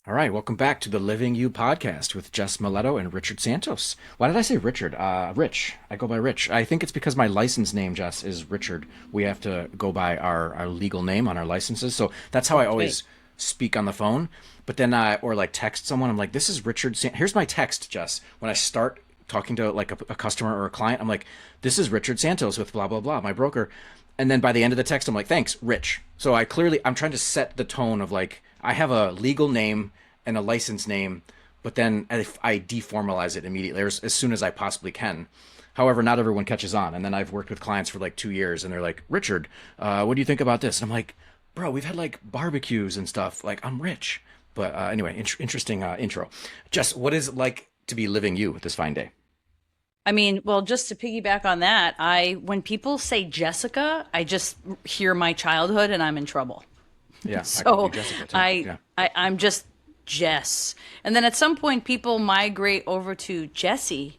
All right, welcome back to the Living You podcast with Jess Mileto and Richard Santos. Why did I say Richard? Rich. I go by Rich. I think it's because my license name, Jess, is Richard. We have to go by our legal name on our licenses. So that's how I Right. always speak on the phone. But then or like text someone, I'm like, this is Richard. Here's my text, Jess. When I start talking to like a customer or a client, I'm like, this is Richard Santos with blah, blah, blah, my broker. And then by the end of the text, I'm like, thanks, Rich. So I'm trying to set the tone of like, I have a legal name and a license name, but then I deformalize it immediately as soon as I possibly can. However, not everyone catches on. And then I've worked with clients for like 2 years and they're like, Richard, what do you think about this? And I'm like, bro, we've had like barbecues and stuff. Like, I'm Rich. But anyway, interesting intro. Jess, what is it like to be living you this fine day? Well, just to piggyback on that, when people say Jessica, I just hear my childhood and I'm in trouble. Yeah, I call you So Jessica too. I, Yeah. I'm just Jess. And then at some point people migrate over to Jessie.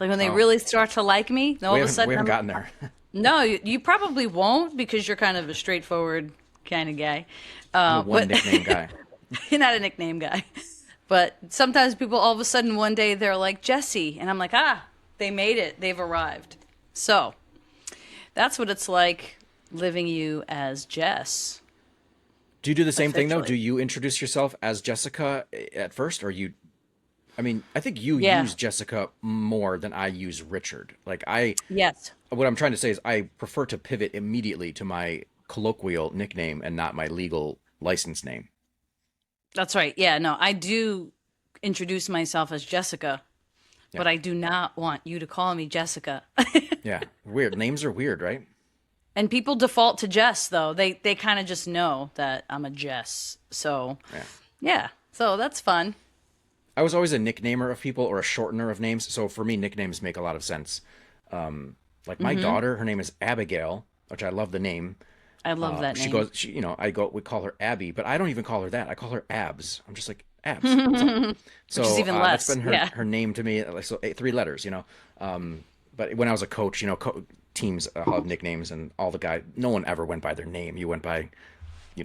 Like when they Oh, really start to like me, then all we of a haven't we sudden haven't gotten there. no, you probably won't because you're kind of a straightforward kind of guy. I'm a one But nickname guy. you're not a nickname guy. But sometimes people all of a sudden one day they're like Jesse, and I'm like, they made it. They've arrived. So that's what it's like living you as Jess Do you do the same thing though? Do officially. you introduce yourself as Jessica at first, or you I mean, I think you Yeah. use Jessica more than I use Richard. Yes. What I'm trying to say is I prefer to pivot immediately to my colloquial nickname and not my legal license name. That's right. Yeah. No, I do introduce myself as Jessica, Yeah. but I do not want you to call me Jessica. Yeah. Weird. Names are weird, right? And people default to Jess, though. They kind of just know that I'm a Jess. So, Yeah. yeah. So that's fun. I was always a nicknamer of people or a shortener of names. So for me, nicknames make a lot of sense. Like my Hmm. daughter, her name is Abigail, which I love the name. I love that She name. goes, we call her Abby, but I don't even call her that. I call her Abs. I'm just like, Abs. What's up? Which is So even that's less. been Yeah. her name to me. Like, so 3 letters, But when I was a coach, teams have nicknames, and all the guys, no one ever went by their name. You went by,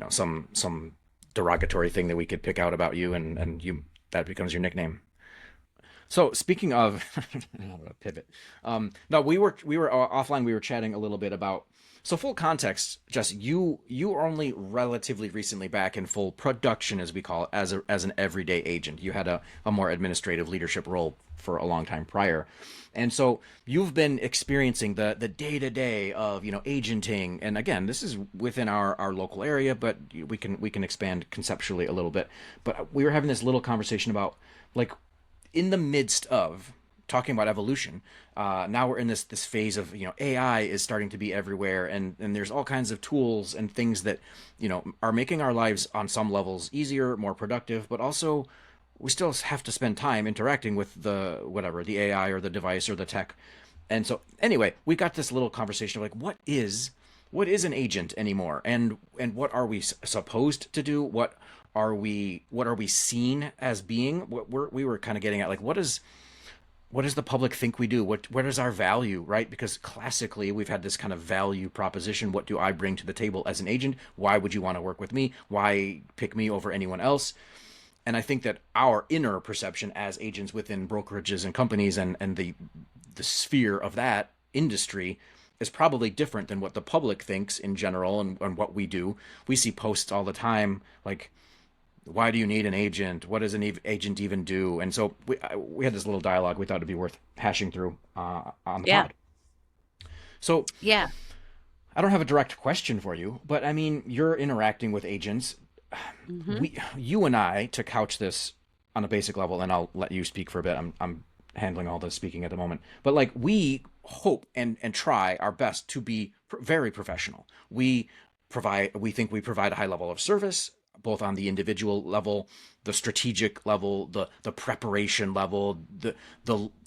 some derogatory thing that we could pick out about you, and you that becomes your nickname. So speaking of, I'm gonna pivot. No, we were offline. We were chatting a little bit about. So full context, Jess, you are only relatively recently back in full production, as we call it, as an everyday agent. You had a more administrative leadership role for a long time prior, and so you've been experiencing the day to day of agenting. And again, this is within our local area, but we can expand conceptually a little bit. But we were having this little conversation about like in the midst of talking about evolution, now we're in this phase of AI is starting to be everywhere, and there's all kinds of tools and things that are making our lives on some levels easier, more productive, but also we still have to spend time interacting with the AI or the device or the tech. And so anyway, we got this little conversation of like what is an agent anymore, and what are we supposed to do, what are we seen as being, we were kind of getting at like what does the public think we do, what is our value, right? Because classically we've had this kind of value proposition: what do I bring to the table as an agent? Why would you want to work with me? Why pick me over anyone else? And I think that our inner perception as agents within brokerages and companies and the sphere of that industry is probably different than what the public thinks in general, and what we do. We see posts all the time like, why do you need an agent? What does an agent even do? And so we had this little dialogue we thought it'd be worth hashing through on the Yeah. pod. So Yeah. I don't have a direct question for you, but I mean, you're interacting with agents. Hmm. You and I, to couch this on a basic level, and I'll let you speak for a bit. I'm handling all the speaking at the moment, but like we hope and try our best to be very professional. We think we provide a high level of service, both on the individual level, the strategic level, the preparation level, the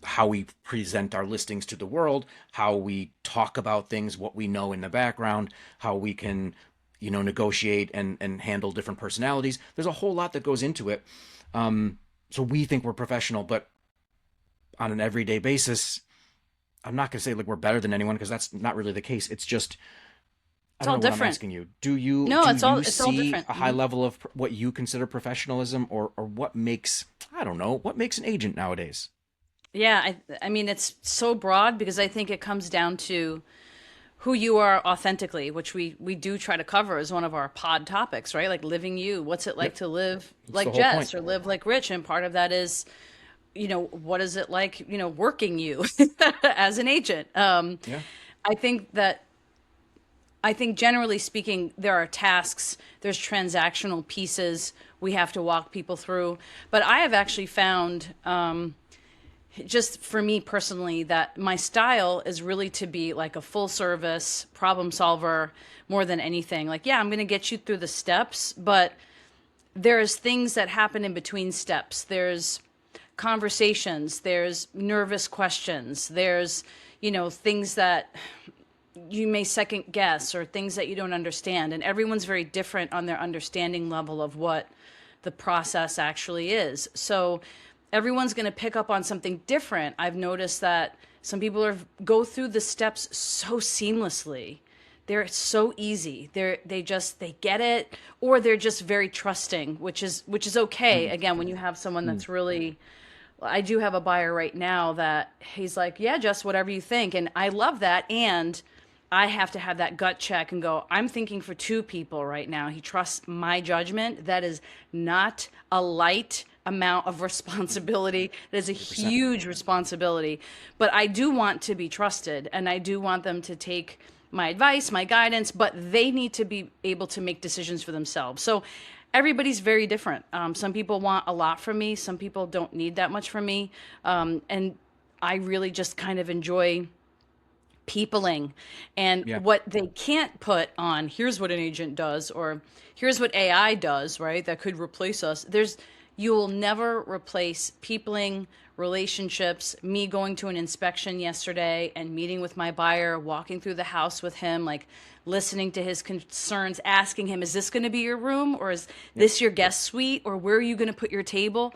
how we present our listings to the world, how we talk about things, what we know in the background, how we can negotiate and handle different personalities. There's a whole lot that goes into it. So we think we're professional, but on an everyday basis, I'm not going to say like we're better than anyone, because that's not really the case. It's just I It's don't all know what I'm different. asking you. Do you No, do you it's all see different. a high level of what you consider professionalism, or what makes, I don't know, what makes an agent nowadays? Yeah, I mean it's so broad because I think it comes down to who you are authentically, which we do try to cover as one of our pod topics, right? Like living you. What's it like Yep, to live that's the like whole point. Jess or live like Rich? And part of that is, what is it like, working you as an agent? Yeah. I think that I think generally speaking, there are tasks, there's transactional pieces we have to walk people through. But I have actually found, just for me personally, that my style is really to be like a full service problem solver more than anything. Like, yeah, I'm going to get you through the steps, but there's things that happen in between steps. There's conversations, there's nervous questions, there's, things that you may second guess or things that you don't understand. And everyone's very different on their understanding level of what the process actually is. So everyone's going to pick up on something different. I've noticed that some people go through the steps so seamlessly. They're so easy. They get it, or they're just very trusting, which is okay. Mm, Again, when you have someone mm, that's really, I do have a buyer right now that he's like, yeah, just whatever you think. And I love that. And I have to have that gut check and go, I'm thinking for two people right now. He trusts my judgment. That is not a light amount of responsibility. That is a 100%. huge responsibility. But I do want to be trusted and I do want them to take my advice, my guidance, but they need to be able to make decisions for themselves. So everybody's very different. Some people want a lot from me, some people don't need that much from me. And I really just kind of enjoy peopling, and Yeah. what they can't put on here's what an agent does or here's what AI does, right? That could replace us. You will never replace peopling, relationships, me going to an inspection yesterday and meeting with my buyer, walking through the house with him, like listening to his concerns, asking him, is this going to be your room or is Yep. this your guest suite or where are you going to put your table?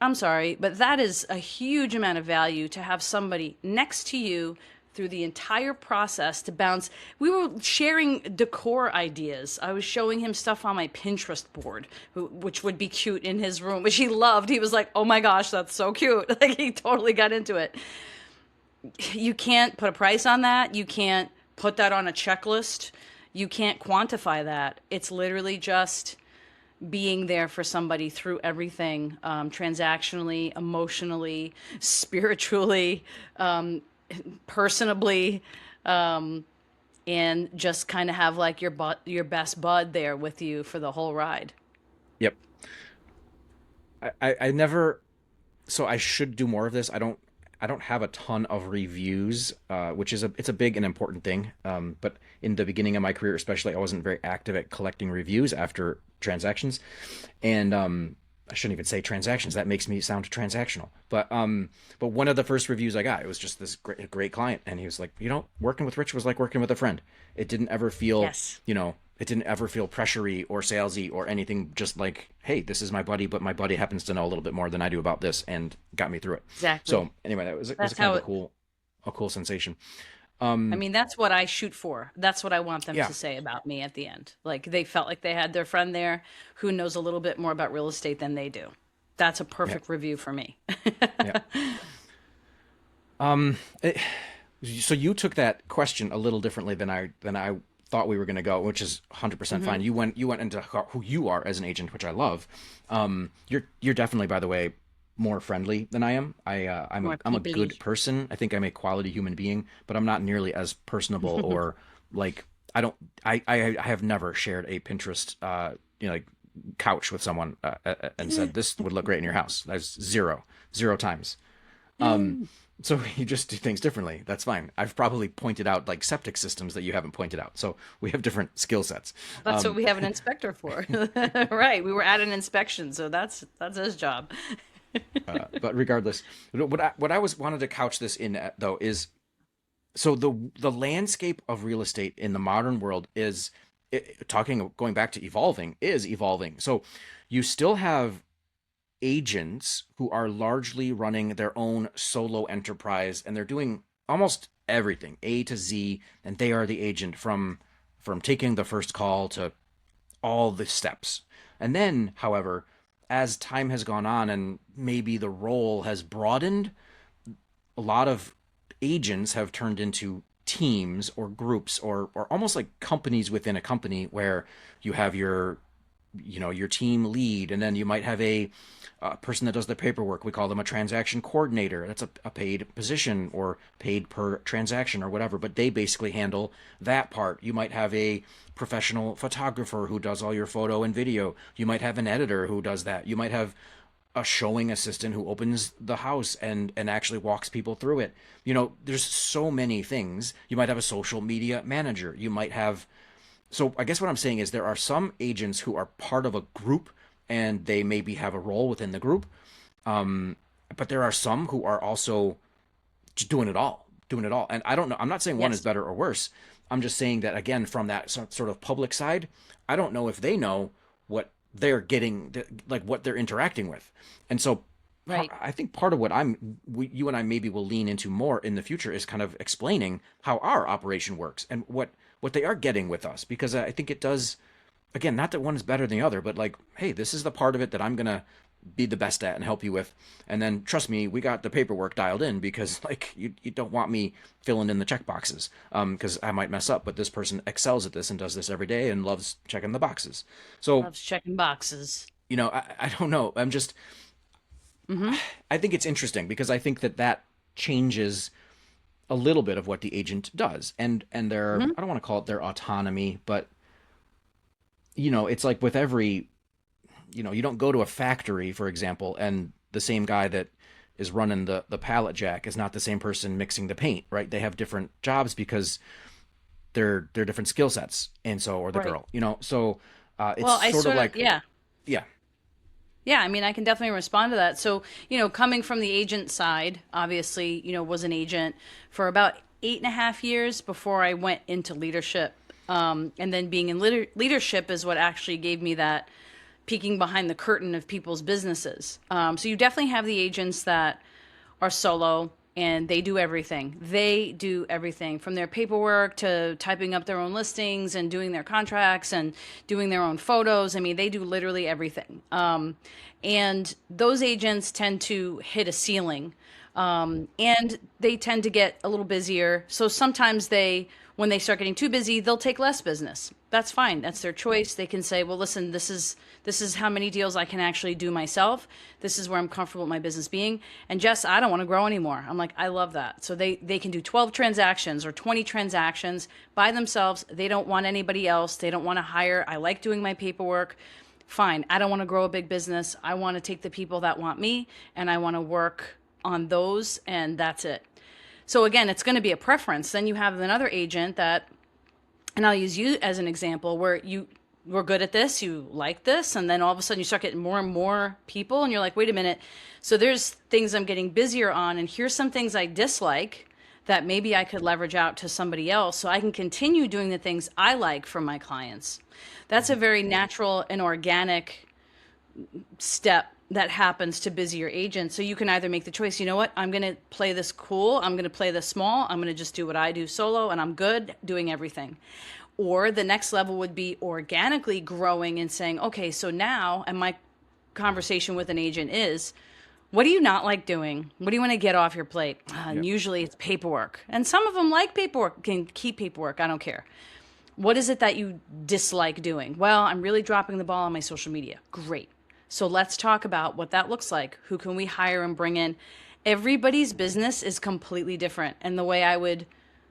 I'm sorry, but that is a huge amount of value to have somebody next to you through the entire process to bounce. We were sharing decor ideas. I was showing him stuff on my Pinterest board, which would be cute in his room, which he loved. He was like, oh my gosh, that's so cute. Like he totally got into it. You can't put a price on that. You can't put that on a checklist. You can't quantify that. It's literally just being there for somebody through everything, transactionally, emotionally, spiritually, personably, and just kind of have like your best bud there with you for the whole ride. Yep. I never, so I should do more of this. I don't have a ton of reviews, which is it's a big and important thing. But in the beginning of my career, especially, I wasn't very active at collecting reviews after transactions, and I shouldn't even say transactions. That makes me sound transactional. But one of the first reviews I got, it was just this great client, and he was like, working with Rich was like working with a friend. It didn't ever feel, Yes, it didn't ever feel pressury or salesy or anything. Just like, hey, this is my buddy, but my buddy happens to know a little bit more than I do about this, and got me through it. exactly. So anyway, that was it was That's kind how of it. a cool sensation. I mean, that's what I shoot for. That's what I want them Yeah, to say about me at the end. Like they felt like they had their friend there who knows a little bit more about real estate than they do. That's a yeah, perfect review for me. yeah. Um, it, so you took that question a little differently than I thought we were going to go, which is 100% fine. You went into who you are as an agent, which I love. You're definitely, by the way, more friendly than I am. More I'm a good peoply. person. I think I'm a quality human being, but I'm not nearly as personable or like I don't I have never shared a Pinterest like couch with someone and said this would look great in your house. That's zero times. Um, so you just do things differently. That's fine. I've probably pointed out like septic systems that you haven't pointed out. So we have different skill sets. That's what we have an inspector for. Right. We were at an inspection, so that's his job. But regardless, what I was wanted to couch this in though is so the landscape of real estate in the modern world is talking going back to evolving is evolving. So you still have agents who are largely running their own solo enterprise and they're doing almost everything A to Z, and they are the agent from taking the first call to all the steps. And then, however, as time has gone on and maybe the role has broadened, a lot of agents have turned into teams or groups or almost like companies within a company where you have your team lead, and then you might have a person that does the paperwork. We call them a transaction coordinator. That's a paid position or paid per transaction or whatever, but they basically handle that part. You might have a professional photographer who does all your photo and video. You might have an editor who does that. You might have a showing assistant who opens the house and actually walks people through it. There's so many things. You might have a social media manager. You might have So I guess what I'm saying is there are some agents who are part of a group and they maybe have a role within the group. But there are some who are also just doing it all. And I don't know. I'm not saying one is Yes. better or worse. I'm just saying that again, from that sort of public side, I don't know if they know what they're getting, like what they're interacting with. And so Right. I think part of what you and I maybe will lean into more in the future is kind of explaining how our operation works and what they are getting with us, because I think it does. Again, not that one is better than the other, but like, hey, this is the part of it that I'm gonna be the best at and help you with. And then trust me, we got the paperwork dialed in because like you don't want me filling in the check boxes because I might mess up, but this person excels at this and does this every day and loves checking the boxes. So, Loves checking boxes. I don't know. Hmm. I think it's interesting because I think that changes a little bit of what the agent does and their, Hmm. I don't want to call it their autonomy, but it's like with every, you don't go to a factory, for example, and the same guy that is running the pallet jack is not the same person mixing the paint, right? They have different jobs because they're different skill sets, and so, or the Right. girl, so it's Well, I sort of sort of, like, yeah. yeah, Yeah, I mean, I can definitely respond to that. So, coming from the agent side, obviously, was an agent for about 8.5 years before I went into leadership. And then being in leadership is what actually gave me that peeking behind the curtain of people's businesses. So you definitely have the agents that are solo and they do everything. They do everything from their paperwork to typing up their own listings and doing their contracts and doing their own photos. I mean, they do literally everything. And those agents tend to hit a ceiling, and they tend to get a little busier. So sometimes when they start getting too busy, they'll take less business. That's fine. That's their choice. They can say, "Well, listen, this is how many deals I can actually do myself. This is where I'm comfortable with my business being." And Jess, I don't want to grow anymore. I'm like, I love that. So they can do 12 transactions or 20 transactions by themselves. They don't want anybody else. They don't want to hire. I like doing my paperwork. Fine. I don't want to grow a big business. I want to take the people that want me and I want to work on those, and that's it. So again, it's going to be a preference. Then you have another agent that, and I'll use you as an example, where you were good at this, you like this, and then all of a sudden you start getting more and more people, and you're like, wait a minute. So there's things I'm getting busier on, and here's some things I dislike that maybe I could leverage out to somebody else so I can continue doing the things I like for my clients. That's a very natural and organic step that happens to busier agents. So you can either make the choice, you know what, I'm going to play this cool, I'm going to play this small, I'm going to just do what I do solo, and I'm good doing everything. Or the next level would be organically growing and saying, okay, so now, and my conversation with an agent is, what do you not like doing? What do you want to get off your plate? And yep, usually it's paperwork. And some of them like paperwork, can keep paperwork, I don't care. What is it that you dislike doing? Well, I'm really dropping the ball on my social media. Great. So let's talk about what that looks like. Who can we hire and bring in? Everybody's business is completely different. And the way I would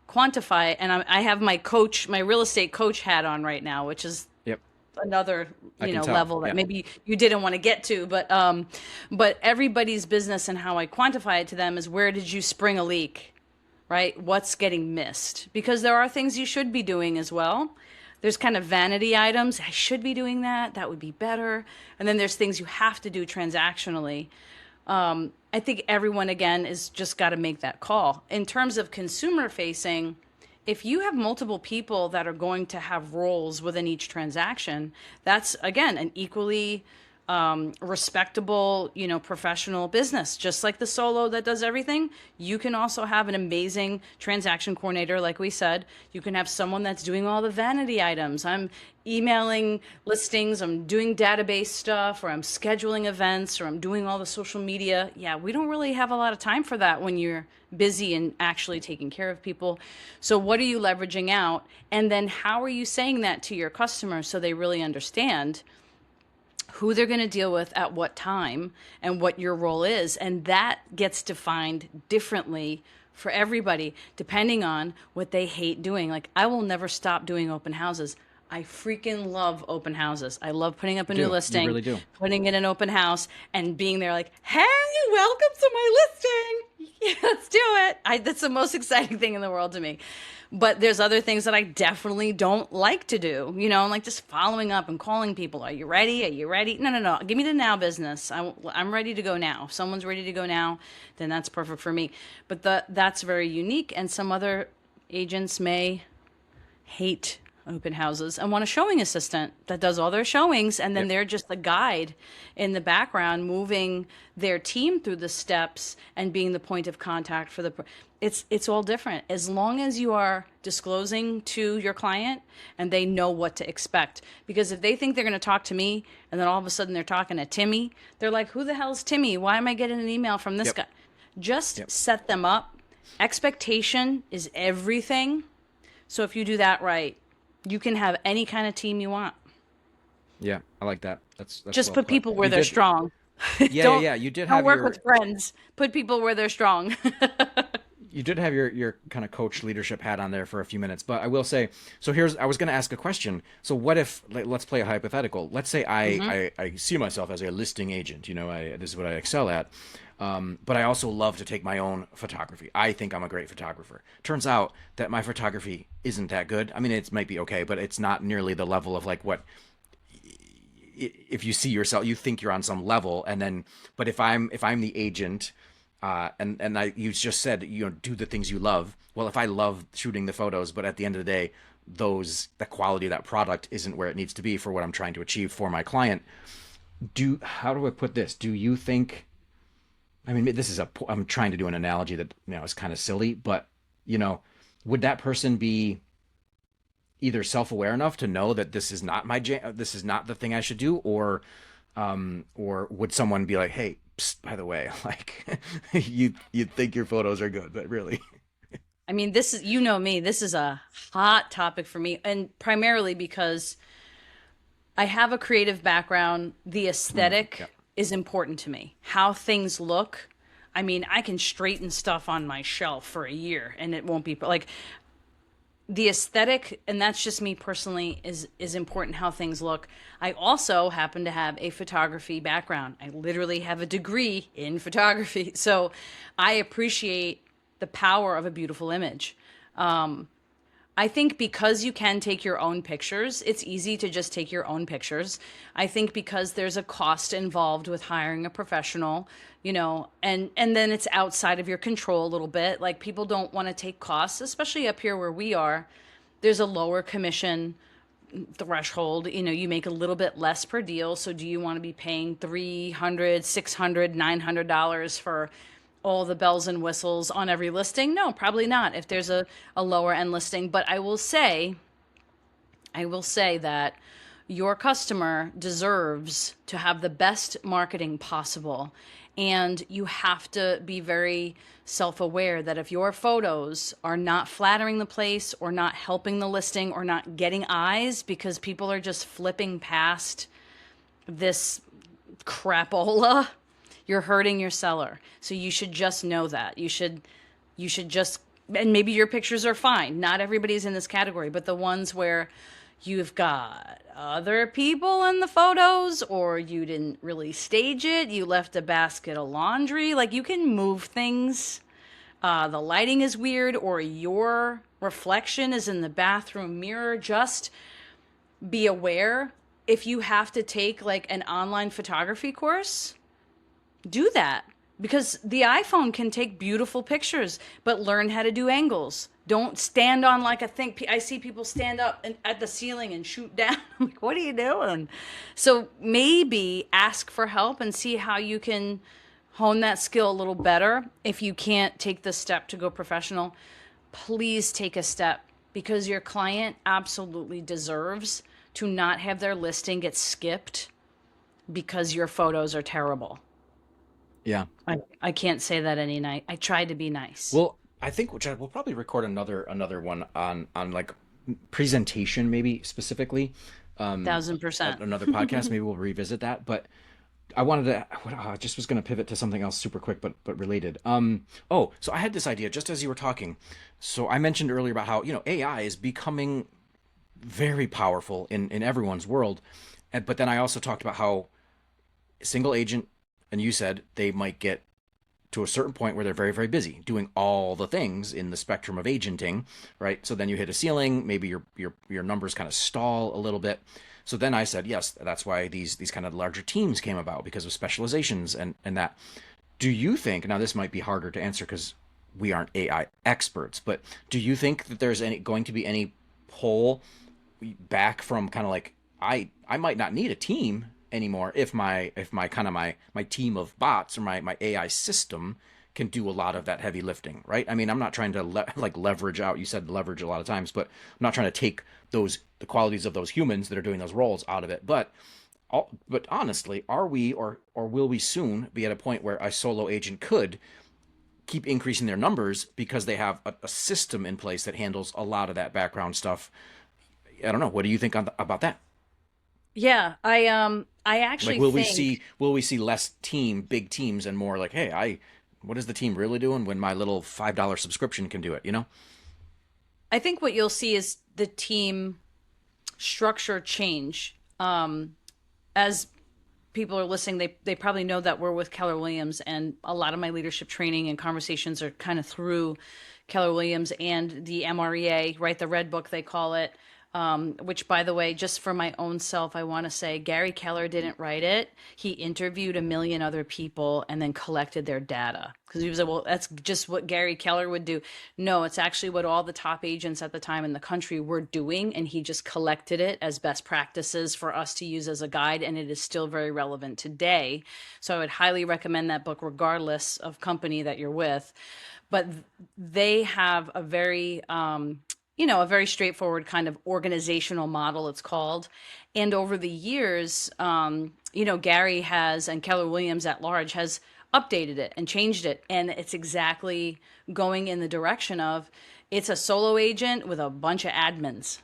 quantify it, and I have my coach, my real estate coach hat on right now, which is yep, another, I can tell, level that yeah, maybe you didn't want to get to, but everybody's business and how I quantify it to them is, where did you spring a leak? Right? What's getting missed? Because there are things you should be doing as well. There's kind of vanity items. I should be doing that. That would be better. And then there's things you have to do transactionally. I think everyone, again, is just got to make that call. In terms of consumer facing, if you have multiple people that are going to have roles within each transaction, that's, again, an equally respectable, professional business. Just like the solo that does everything, you can also have an amazing transaction coordinator, like we said. You can have someone that's doing all the vanity items. I'm emailing listings, I'm doing database stuff, or I'm scheduling events, or I'm doing all the social media. Yeah, we don't really have a lot of time for that when you're busy and actually taking care of people. So, what are you leveraging out? And then, how are you saying that to your customers so they really understand who they're going to deal with at what time and what your role is? And that gets defined differently for everybody depending on what they hate doing. Like, I will never stop doing open houses. I freaking love open houses. I love putting up a new You listing, really do. putting in an open house, and being there like, hey, welcome to my listing. Yeah, let's do it. That's the most exciting thing in the world to me. But there's other things that I definitely don't like to do, like just following up and calling people. Are you ready? Are you ready? No, no, no. Give me the now business. I'm ready to go now. If someone's ready to go now, then that's perfect for me. But that's very unique. And some other agents may hate open houses and want a showing assistant that does all their showings, and then Yep. they're just a guide in the background moving their team through the steps and being the point of contact for it's all different as long as you are disclosing to your client and they know what to expect. Because if they think they're going to talk to me and then all of a sudden they're talking to Timmy, they're like, who the hell's Timmy? Why am I getting an email from this Yep. guy? Just Yep. set them up. Expectation is everything. So if you do that right, you can have any kind of team you want. Yeah, I like that. That's Just well put put. people where You they're did. strong. Yeah, yeah, don't yeah. You did don't have work your with friends. Put people where they're strong. you did have your kind of coach leadership hat on there for a few minutes, but I will say, so here's, I was going to ask a question. So what if, let's play a hypothetical. Let's say I see myself as a listing agent. This is what I excel at. But I also love to take my own photography. I think I'm a great photographer. Turns out that my photography isn't that good. I mean, it might be okay, but it's not nearly the level of like what, if you see yourself, you think you're on some level, and then, but if I'm the agent, you just said, do the things you love. Well, if I love shooting the photos, but at the end of the day, the quality of that product isn't where it needs to be for what I'm trying to achieve for my client. How do I put this? Do you think? I mean, I'm trying to do an analogy that is kind of silly, but you know, would that person be either self-aware enough to know that this is not this is not the thing I should do, or would someone be like, hey, psst, by the way, like you think your photos are good, but really, I mean, this is, me, this is a hot topic for me, and primarily because I have a creative background. The yeah, aesthetic is important to me. How things look. I mean, I can straighten stuff on my shelf for a year and it won't be like the aesthetic, and that's just me personally, is important how things look. I also happen to have a photography background. I literally have a degree in photography. So I appreciate the power of a beautiful image. I think because you can take your own pictures, it's easy to just take your own pictures. I think because there's a cost involved with hiring a professional, and then it's outside of your control a little bit. Like, people don't want to take costs, especially up here where we are. There's a lower commission threshold. You make a little bit less per deal. So do you want to be paying $300, $600, $900 for all the bells and whistles on every listing? No, probably not if there's a lower end listing. But I will say that your customer deserves to have the best marketing possible. And you have to be very self aware that if your photos are not flattering the place or not helping the listing or not getting eyes because people are just flipping past this crapola, you're hurting your seller. So you should just know that. You should just, and maybe your pictures are fine. Not everybody's in this category, but the ones where you've got other people in the photos, or you didn't really stage it, you left a basket of laundry, like, you can move things. The lighting is weird, or your reflection is in the bathroom mirror. Just be aware. If you have to take like an online photography course, do that, because the iPhone can take beautiful pictures, but learn how to do angles. Don't stand on like a thing. I see people stand up and at the ceiling and shoot down. I'm like, what are you doing? So maybe ask for help and see how you can hone that skill a little better. If you can't take the step to go professional, please take a step, because your client absolutely deserves to not have their listing get skipped because your photos are terrible. Yeah. I can't say that any night. I try to be nice. Well, I think we'll probably record another one on like presentation, maybe specifically. Um, 1000%. Another podcast. Maybe we'll revisit that. But I wanted to. I just was going to pivot to something else super quick, but related. Oh, so I had this idea just as you were talking. So I mentioned earlier about how AI is becoming very powerful in everyone's world, but then I also talked about how single agent, and you said they might get to a certain point where they're very, very busy doing all the things in the spectrum of agenting, right? So then you hit a ceiling, maybe your numbers kind of stall a little bit. So then I said, yes, that's why these kind of larger teams came about, because of specializations and that. Do you think, now this might be harder to answer because we aren't AI experts, but do you think that there's going to be any pull back from kind of like, I might not need a team anymore if my kind of my team of bots or my AI system can do a lot of that heavy lifting, right? I mean, I'm not trying to like leverage out. You said leverage a lot of times, but I'm not trying to take the qualities of those humans that are doing those roles out of it. But honestly, are we or will we soon be at a point where a solo agent could keep increasing their numbers because they have a system in place that handles a lot of that background stuff? I don't know. What do you think about that? Yeah, I Like, actually will think we see less big teams, and more like, hey, what is the team really doing when my little $5 subscription can do it? I think what you'll see is the team structure change. As people are listening, they probably know that we're with Keller Williams, and a lot of my leadership training and conversations are kind of through Keller Williams and the MREA, right? The Red Book, they call it. Which, by the way, just for my own self, I want to say Gary Keller didn't write it. He interviewed a million other people and then collected their data, because he was like, well, that's just what Gary Keller would do. No, it's actually what all the top agents at the time in the country were doing. And he just collected it as best practices for us to use as a guide. And it is still very relevant today. So I would highly recommend that book, regardless of company that you're with. But they have a very, a very straightforward kind of organizational model, it's called. And over the years, Gary has, and Keller Williams at large has updated it and changed it. And it's exactly going in the direction of, it's a solo agent with a bunch of admins.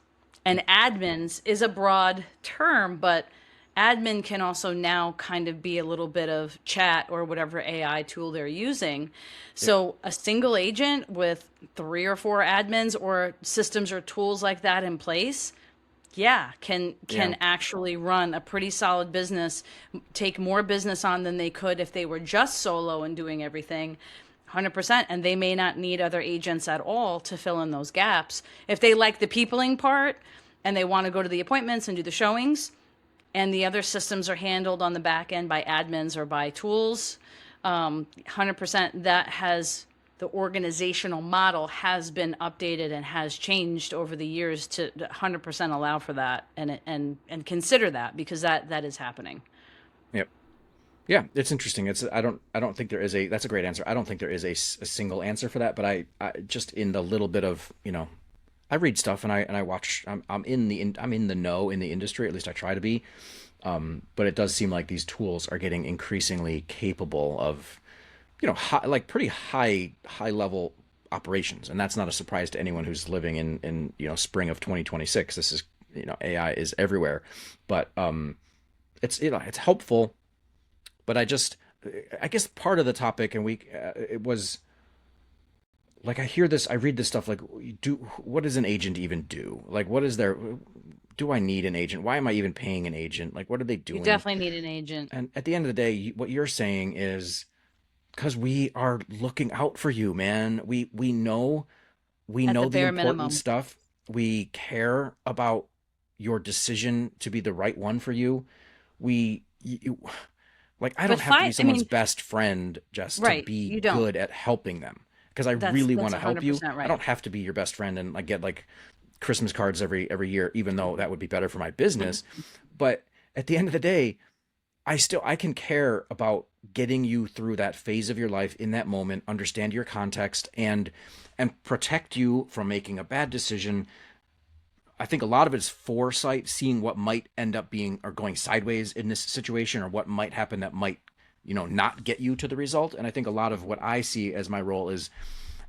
And admins is a broad term, but admin can also now kind of be a little bit of chat or whatever AI tool they're using. Yep. So a single agent with 3 or 4 admins or systems or tools like that in place, yeah, Yeah. can actually run a pretty solid business, take more business on than they could if they were just solo and doing everything. 100%. And they may not need other agents at all to fill in those gaps. If they like the peopling part and they want to go to the appointments and do the showings, and the other systems are handled on the back end by admins or by tools, 100%, that has, the organizational model has been updated and has changed over the years to 100% allow for that, and consider that, because that is happening. Yep. Yeah, it's interesting. I don't think there is a that's a great answer. I don't think there is a single answer for that, but I just, in the little bit of, I read stuff, and I watch. I'm in the know in the industry. At least I try to be. But it does seem like these tools are getting increasingly capable of, like pretty high level operations, and that's not a surprise to anyone who's living in spring of 2026. This is, AI is everywhere, but it's helpful. But I guess part of the topic, and it was like, I read this stuff like, what does an agent even do? Like, do I need an agent? Why am I even paying an agent? Like, what are they You doing? definitely need an agent And at the end of the day, what you're saying is, because we are looking out for you, man. We at the know the bare important minimum. stuff. We care about your decision to be the right one for you. Like, I don't But have to be fine, I someone's mean, best friend just to right, be you don't. good at helping them. because I really That's want to help you. 100% I right. don't have to be your best friend and like get like Christmas cards every year, even though that would be better for my business. But at the end of the day, I can care about getting you through that phase of your life in that moment, understand your context, and protect you from making a bad decision. I think a lot of it is foresight, seeing what might end up being or going sideways in this situation, or what might happen that might, not get you to the result. And I think a lot of what I see as my role is,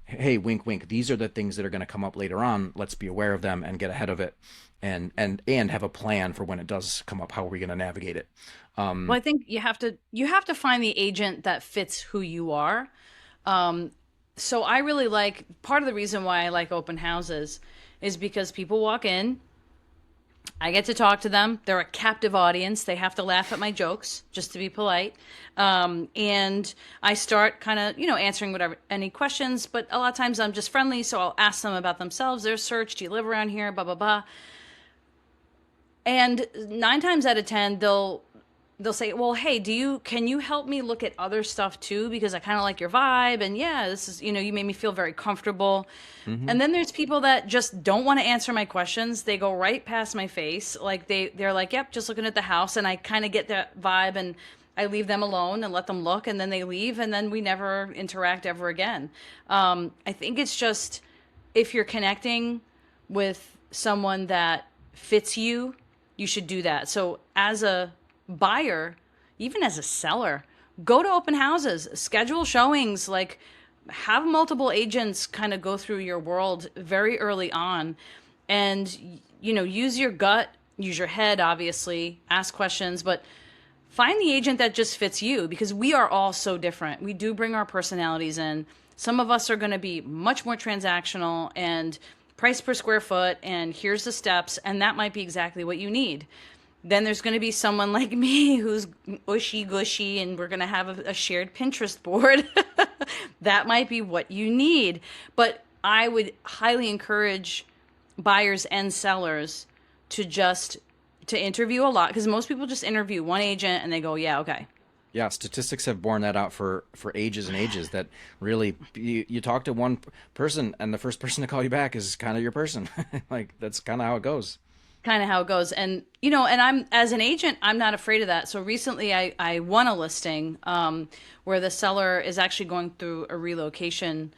hey, wink, wink, these are the things that are going to come up later on. Let's be aware of them and get ahead of it, and have a plan for when it does come up. How are we going to navigate it? Well, I think you have to find the agent that fits who you are. So I really like, part of the reason why I like open houses is because people walk in, I get to talk to them. They're a captive audience. They have to laugh at my jokes just to be polite. And I start kind of, answering whatever, any questions, but a lot of times I'm just friendly. So I'll ask them about themselves, their search. Do you live around here? Blah, blah, blah. And 9 times out of 10, they'll say, well, hey, can you help me look at other stuff too? Because I kind of like your vibe. And yeah, this is, you made me feel very comfortable. Mm-hmm. And then there's people that just don't want to answer my questions. They go right past my face. Like they're like, yep, just looking at the house. And I kind of get that vibe, and I leave them alone and let them look, and then they leave, and then we never interact ever again. I think it's just, if you're connecting with someone that fits you, you should do that. So as a buyer, even as a seller, go to open houses, schedule showings, like have multiple agents kind of go through your world very early on, and use your gut, use your head, obviously, ask questions, but find the agent that just fits you, because we are all so different. We do bring our personalities in. Some of us are going to be much more transactional and price per square foot, and here's the steps, and that might be exactly what you need. Then there's going to be someone like me who's ushy gushy, and we're going to have a shared Pinterest board. That might be what you need. But I would highly encourage buyers and sellers to interview a lot, because most people just interview one agent and they go, yeah, okay. Yeah, statistics have borne that out for ages and ages. That really, you talk to one person, and the first person to call you back is kind of your person. Like that's kind of how it goes. Kind of how it goes. And and I'm, as an agent, I'm not afraid of that. So recently I won a listing where the seller is actually going through a relocation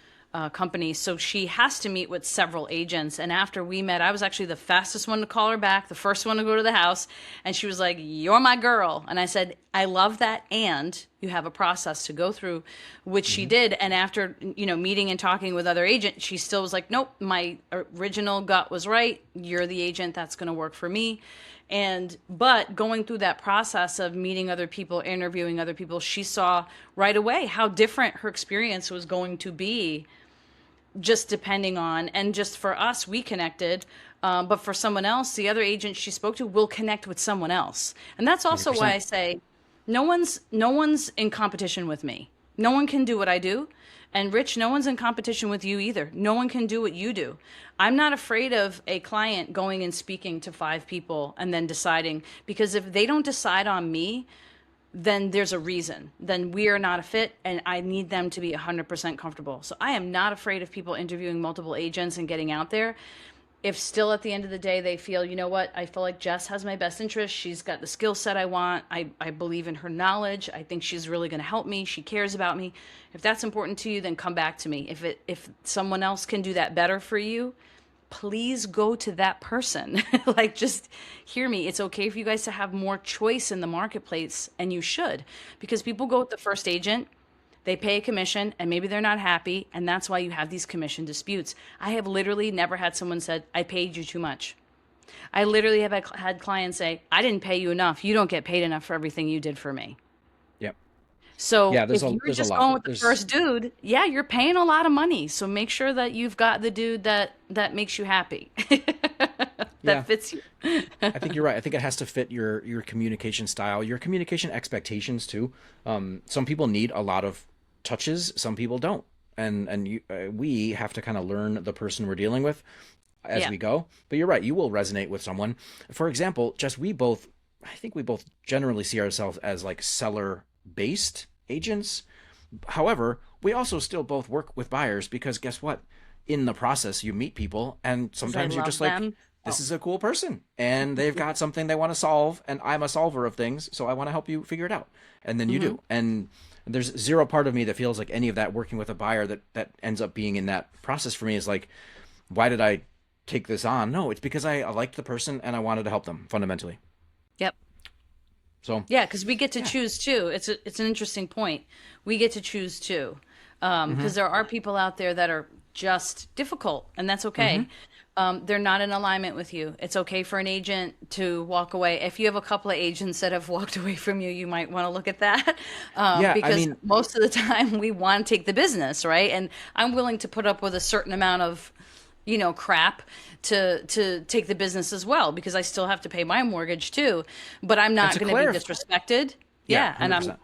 company, so she has to meet with several agents. And after we met, I was actually the fastest one to call her back, the first one to go to the house, and she was like, "You're my girl." And I said, "I love that, and you have a process to go through," which she Hmm. did. And after meeting and talking with other agents, she still was like, "Nope, my original gut was right. You're the agent that's going to work for me." And but going through that process of meeting other people, interviewing other people, she saw right away how different her experience was going to be, just depending on, and just for us, we connected. But for someone else, the other agent she spoke to will connect with someone else. And that's also why I 100%. say no one's in competition with me. No one can do what I do. And Rich, no one's in competition with you either. No one can do what you do. I'm not afraid of a client going and speaking to 5 people and then deciding, because if they don't decide on me, then there's a reason. Then we are not a fit, and I need them to be 100% comfortable. So I am not afraid of people interviewing multiple agents and getting out there. If still at the end of the day they feel, you know what, I feel like Jess has my best interest. She's got the skill set I want. I believe in her knowledge. I think she's really going to help me. She cares about me. If that's important to you, then come back to me. If someone else can do that better for you, please go to that person. Like, just hear me. It's okay for you guys to have more choice in the marketplace, and you should, because people go with the first agent, they pay a commission, and maybe they're not happy, and that's why you have these commission disputes. I have literally never had someone said, I paid you too much. I literally have had clients say, I didn't pay you enough. You don't get paid enough for everything you did for me. Yep. So Yeah, if you're there's a just lot. going with the There's first dude, yeah, you're paying a lot of money. So make sure that you've got the dude that makes you happy, Yeah, that fits you. I think you're right. I think it has to fit your communication style, your communication expectations too. Some people need a lot of touches, some people don't, we have to kind of learn the person we're dealing with as Yeah. we go. But you're right, you will resonate with someone. For example, just I think we both generally see ourselves as like seller based agents, However, we also still both work with buyers because guess what? In the process, you meet people, and Because I sometimes you're love just like, them. this Oh, is a cool person, and they've yeah. got something they want to solve, and I'm a solver of things, so I want to help you figure it out. And then you Hmm. do. And there's zero part of me that feels like any of that working with a buyer that ends up being in that process for me is like, why did I take this on? No, it's because I liked the person and I wanted to help them fundamentally. Yep. So, Yeah, because we get to yeah. choose too. It's an interesting point. We get to choose too, Mm-hmm. because there are people out there that are just difficult, and that's Mm-hmm. okay. They're not in alignment with you. It's okay for an agent to walk away. If you have a couple of agents that have walked away from you, you might want to look at that, Yeah, I because mean, most of the time we want to take the business, right? And I'm willing to put up with a certain amount of crap to take the business as well because I still have to pay my mortgage too. But I'm and not to going to be clarify, disrespected. yeah, Yeah, and 100%.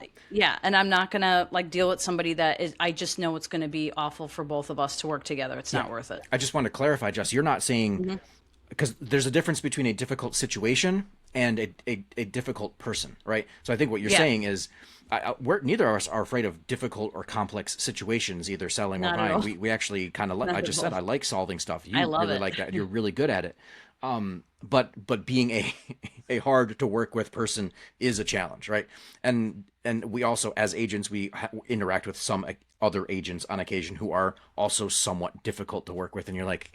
I'm not going to like deal with somebody that is I just know it's going to be awful for both of us to work together. It's Yeah. not worth it. I just want to clarify, Jess, you're not saying, Hmm. because there's a difference between a difficult situation and a difficult person, right? So I think what you're Yeah, saying is, we're neither of us are afraid of difficult or complex situations, either selling or not at buying. all. We actually kind of, I Not at just said all. I like solving stuff. I You love really it. like that. You're really good at it. But being a a hard to work with person is a challenge, right? And we also, as agents, interact with some other agents on occasion who are also somewhat difficult to work with, and you're like,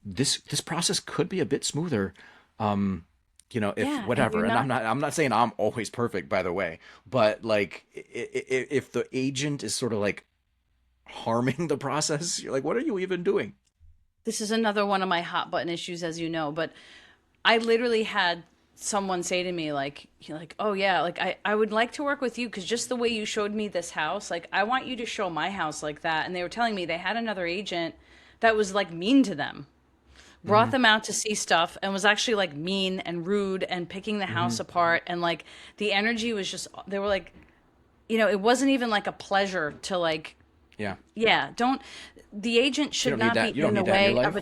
this process could be a bit smoother, if Yeah, and whatever. you're And not. I'm not saying I'm always perfect, by the way, but like, if the agent is sort of like harming the process, you're like, what are you even doing? This is another one of my hot button issues, as you know, but I literally had someone say to me like, oh yeah, like I would like to work with you because just the way you showed me this house, like I want you to show my house like that. And they were telling me they had another agent that was like mean to them, brought Mm-hmm. them out to see stuff and was actually like mean and rude and picking the Mm-hmm. house apart. And like the energy was just, they were like, it wasn't even like a pleasure to like, Yeah. yeah, don't. The agent You should don't need not be that. You don't in the need that in your way of life. a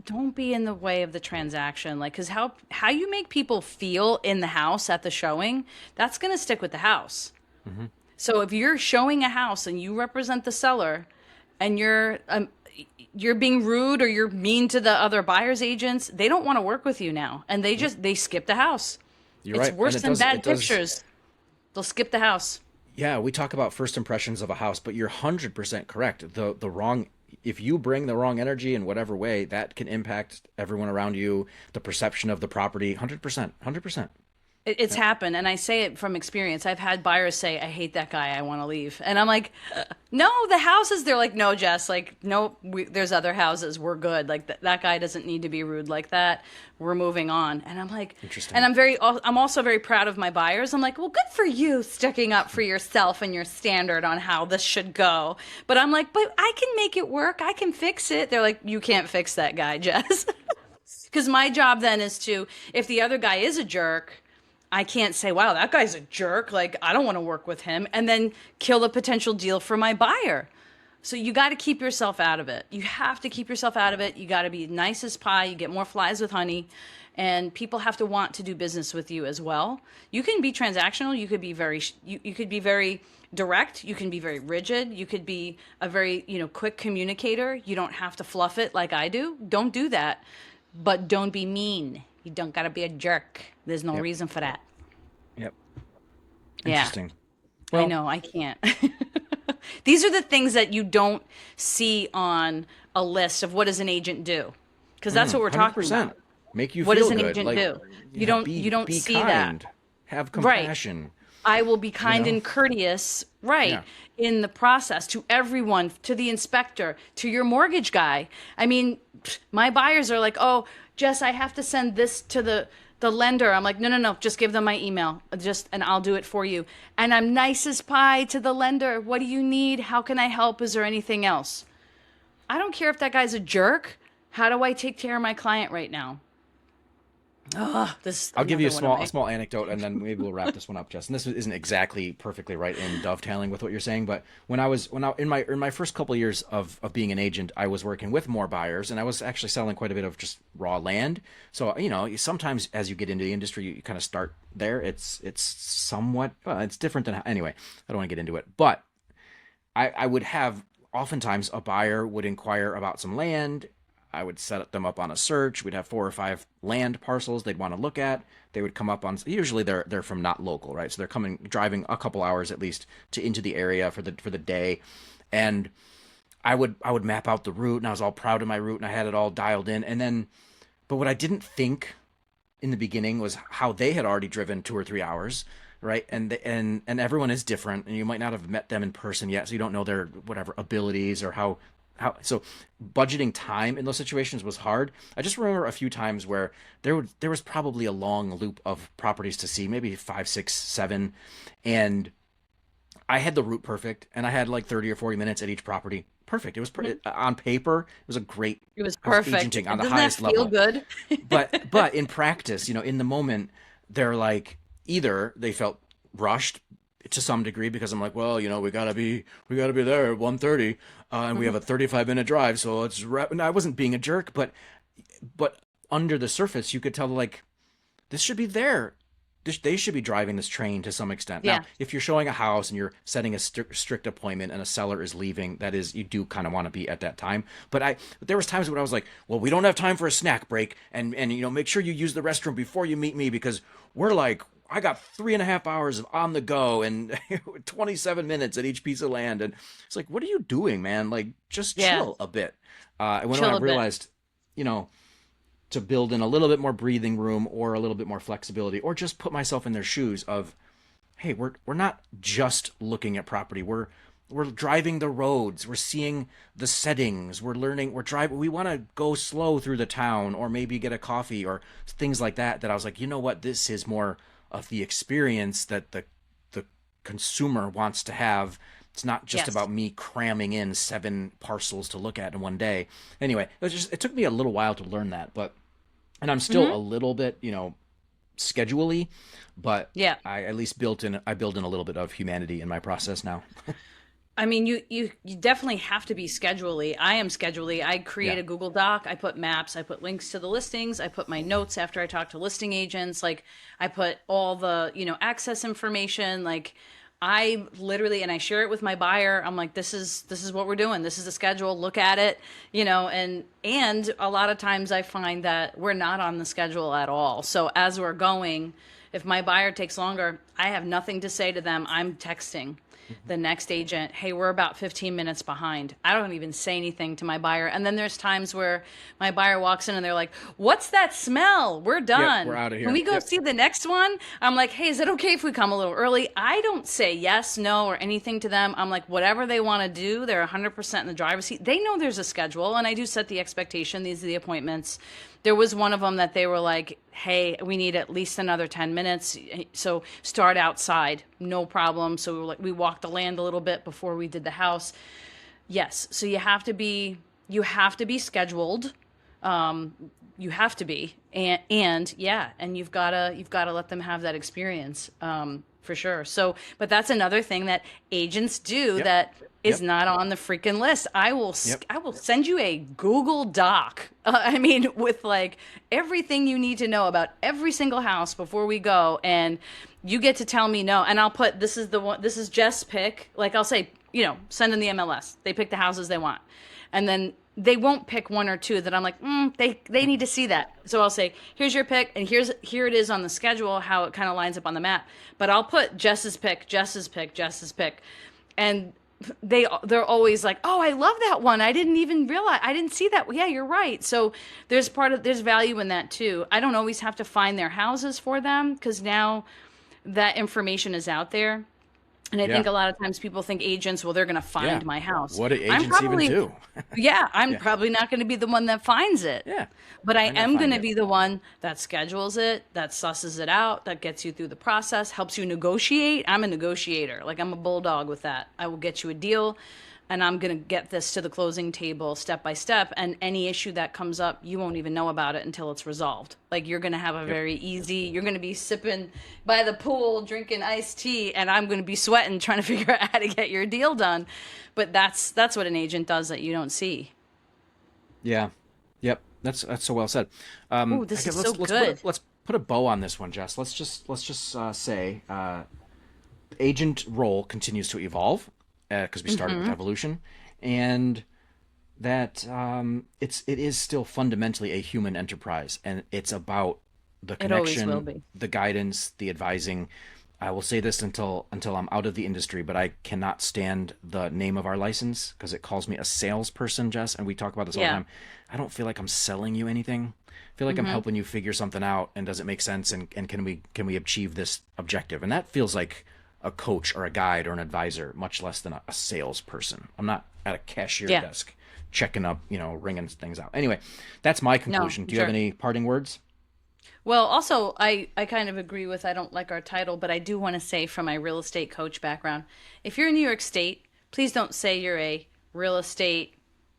don't be in the way of the transaction. Like, because how you make people feel in the house at the showing, that's gonna stick with the house. Mm-hmm. So if you're showing a house and you represent the seller, and you're being rude or you're mean to the other buyers agents, they don't want to work with you now, and Yep. they skip the house. You're It's right, and worse it than does. It bad does. pictures. They'll skip the house. Yeah, we talk about first impressions of a house, but you're 100% correct. The wrong, if you bring the wrong energy in whatever way, that can impact everyone around you, the perception of the property. 100%. 100%. It's happened, and I say it from experience. I've had buyers say, "I hate that guy. I want to leave," and I'm like, "No, the houses." They're like, "No, Jess. Like, no, there's other houses. We're good. Like that guy doesn't need to be rude like that. We're moving on." And I'm like, and Interesting. I'm also very proud of my buyers. I'm like, "Well, good for you sticking up for yourself and your standard on how this should go." But I'm like, "But I can make it work. I can fix it." They're like, "You can't fix that guy, Jess." Because my job then is to, if the other guy is a jerk, I can't say, wow, that guy's a jerk. Like, I don't want to work with him, and then kill a potential deal for my buyer. So you got to keep yourself out of it. You have to keep yourself out of it. You got to be nice as pie. You get more flies with honey. And people have to want to do business with you as well. You can be transactional. You could be you could be very direct. You can be very rigid. You could be a very, quick communicator. You don't have to fluff it like I do. Don't do that. But don't be mean. You don't got to be a jerk. There's no Yep. reason for that. Yep. Yeah, Interesting. I Well, know. I can't. These are the things that you don't see on a list of what does an agent do? Because that's what we're talking 100%. about. Make you What does feel an good. agent Like, do? You yeah, don't be you don't be see that. kind. Have Right. compassion. I will be You kind know? and courteous, right, Yeah. in the process to everyone, to the inspector, to your mortgage guy. I mean, my buyers are like, "Oh, Jess, I have to send this to the lender." I'm like, "No, no, no, just give them my email, and I'll do it for you." And I'm nice as pie to the lender. "What do you need? How can I help? Is there anything else?" I don't care if that guy's a jerk. How do I take care of my client right now? Oh, this is I'll give you another a one of small a my. small anecdote, and then maybe we'll wrap this one up, Justin. This isn't exactly perfectly right in dovetailing with what you're saying, but when I in my first couple of years of being an agent, I was working with more buyers, and I was actually selling quite a bit of just raw land. So sometimes as you get into the industry, you kind of start there. It's somewhat, well, it's different than, anyway. I don't want to get into it, but I would have oftentimes a buyer would inquire about some land. I would set them up on a search. We'd have 4 or 5 land parcels they'd want to look at. They would come up on, usually they're from not local, right? So they're coming driving a couple hours at least to into the area for the day. And I would map out the route, and I was all proud of my route, and I had it all dialed in. And then, but what I didn't think in the beginning was how they had already driven 2 or 3 hours, right? And everyone is different, and you might not have met them in person yet, so you don't know their whatever abilities or how. So budgeting time in those situations was hard. I just remember a few times where there was probably a long loop of properties to see, maybe 5, 6, 7, and I had the route perfect, and I had like 30 or 40 minutes at each property. Perfect. It was on paper. It was a great. It was I was perfect. agenting on the Doesn't that highest feel level. good? But in practice, in the moment, they're like either they felt rushed to some degree because I'm like, well, we gotta be there at 1:30, and we have a 35-minute drive, so let's wrap. And I wasn't being a jerk, but under the surface, you could tell like this should be there. They should be driving this train to some extent. Now, Yeah. if you're showing a house and you're setting a strict appointment and a seller is leaving, that is, you do kind of want to be at that time. There was times when I was like, well, we don't have time for a snack break, and make sure you use the restroom before you meet me because I got 3.5 hours of on the go and 27 minutes at each piece of land, and it's like, what are you doing, man? Like, just Yeah. chill a bit. And when I Chill a bit. realized, you know to build in a little bit more breathing room or a little bit more flexibility or just put myself in their shoes of, hey, we're not just looking at property, we're driving the roads, we're seeing the settings, we're learning, we're driving, we want to go slow through the town or maybe get a coffee or things like that I was like, you know what, this is more of the experience that the consumer wants to have. It's not just Yes. about me cramming in 7 parcels to look at in one day. Anyway, it took me a little while to learn that, and I'm still Hmm. a little bit, schedule-y, but Yeah. I at least build in a little bit of humanity in my process now. I mean, you definitely have to be schedule-y. I am schedule-y. I create Yeah. a Google Doc. I put maps. I put links to the listings. I put my notes after I talk to listing agents. Like I put all the, access information. Like I literally, and I share it with my buyer. I'm like, this is what we're doing. This is the schedule. Look at it, and a lot of times I find that we're not on the schedule at all. So as we're going, if my buyer takes longer, I have nothing to say to them. I'm texting the next agent, hey, we're about 15 minutes behind. I don't even say anything to my buyer. And then there's times where my buyer walks in and they're like, what's that smell? We're Yep, done. we're out of Can here. we go Yep. see the next one? I'm like, hey, is it okay if we come a little early? I don't say yes, no, or anything to them. I'm like, whatever they want to do, they're 100% in the driver's seat. They know there's a schedule, and I do set the expectation. These are the appointments. There was one of them that they were like, hey, we need at least another 10 minutes. So start outside, no problem. So we walked the land a little bit before we did the house. Yes. So you have to be scheduled. You have to be. And yeah, and you've gotta let them have that experience. For sure. So, but that's another thing that agents do Yep. that is Yep. not on the freaking list. I will Yep. I will send you a Google Doc. I mean, with like everything you need to know about every single house before we go, and you get to tell me no. And I'll put this is the one. This is Jess' pick. Like I'll say, send in the MLS. They pick the houses they want, and then they won't pick one or two that I'm like, they need to see that. So I'll say, here's your pick, and here it is on the schedule, how it kind of lines up on the map. But I'll put Jess's pick, Jess's pick, Jess's pick, and they're always like, oh, I love that one. I didn't even realize, I didn't see that. Yeah, you're right. So there's value in that too. I don't always have to find their houses for them because now that information is out there. And I think Yeah. a lot of times people think agents, well, they're going to Yeah. find my house. What do I'm agents even probably, do? yeah, I'm Yeah. probably not going to be the one that finds it. Yeah. But I Might not am going find to it. be the one that schedules it, that susses it out, that gets you through the process, helps you negotiate. I'm a negotiator. Like I'm a bulldog with that. I will get you a deal, and I'm going to get this to the closing table step by step. And any issue that comes up, you won't even know about it until it's resolved. Like you're going to have a very easy, you're going to be sipping by the pool, drinking iced tea, and I'm going to be sweating trying to figure out how to get your deal done. But that's what an agent does that you don't see. Yeah. Yep. That's so well said. Ooh, this I guess is so let's good. let's put a bow on this one, Jess. Let's just say agent role continues to evolve. because we started with evolution, and that it is still fundamentally a human enterprise, and it's about the It always will connection, be. the guidance, the advising. I will say this until I'm out of the industry, but I cannot stand the name of our license because it calls me a salesperson, Jess, and we talk about this all the Yeah. time. I don't feel like I'm selling you anything. I feel like I'm helping you figure something out, and does it make sense, and can we achieve this objective? And that feels like a coach or a guide or an advisor, much less than a salesperson. I'm not at a cashier Yeah. desk checking up, ringing things out. Anyway, that's my No, conclusion. Do you have sure. any parting words? Well, also, I kind of agree with I don't like our title, but I do want to say from my real estate coach background, if you're in New York State, please don't say you're a real estate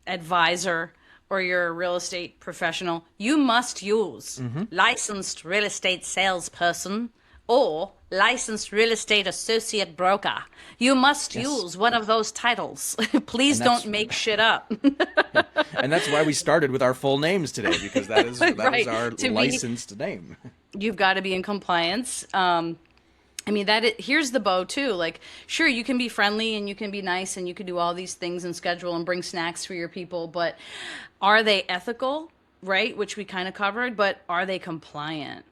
advisor or you're a real estate professional. You must use licensed real estate salesperson or licensed real estate associate broker. You must Yes. use one of those titles. Please And that's don't make shit up. and that's why we started with our full names today, because that is Right. our To me, licensed name. you've got to be in compliance. I mean, here's the bow too. Like, sure, you can be friendly and you can be nice and you can do all these things and schedule and bring snacks for your people, but are they ethical, right? Which we kind of covered, but are they compliant?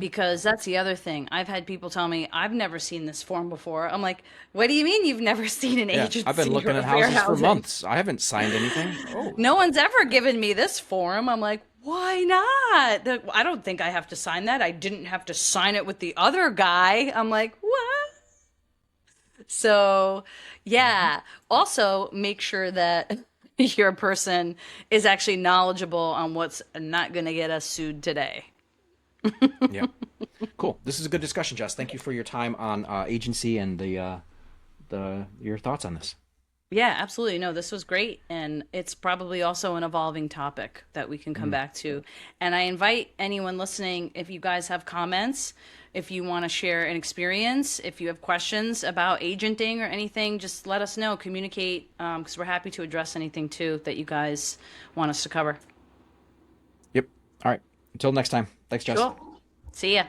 Because that's the other thing. I've had people tell me, I've never seen this form before. I'm like, what do you mean you've never seen an Yeah, agency I've been looking or at fair houses for housing? months. I haven't signed anything. Oh, No one's ever given me this form. I'm like, why not? I don't think I have to sign that. I didn't have to sign it with the other guy. I'm like, what? So, yeah. Also, make sure that your person is actually knowledgeable on what's not going to get us sued today. yeah. Cool. This is a good discussion, Jess. Thank you for your time on agency and the your thoughts on this. Yeah, absolutely. No, this was great. And it's probably also an evolving topic that we can come back to. And I invite anyone listening, if you guys have comments, if you want to share an experience, if you have questions about agenting or anything, just let us know, communicate, because we're happy to address anything too that you guys want us to cover. Yep. All right. Until next time. Thanks, Jess. Cool. See ya.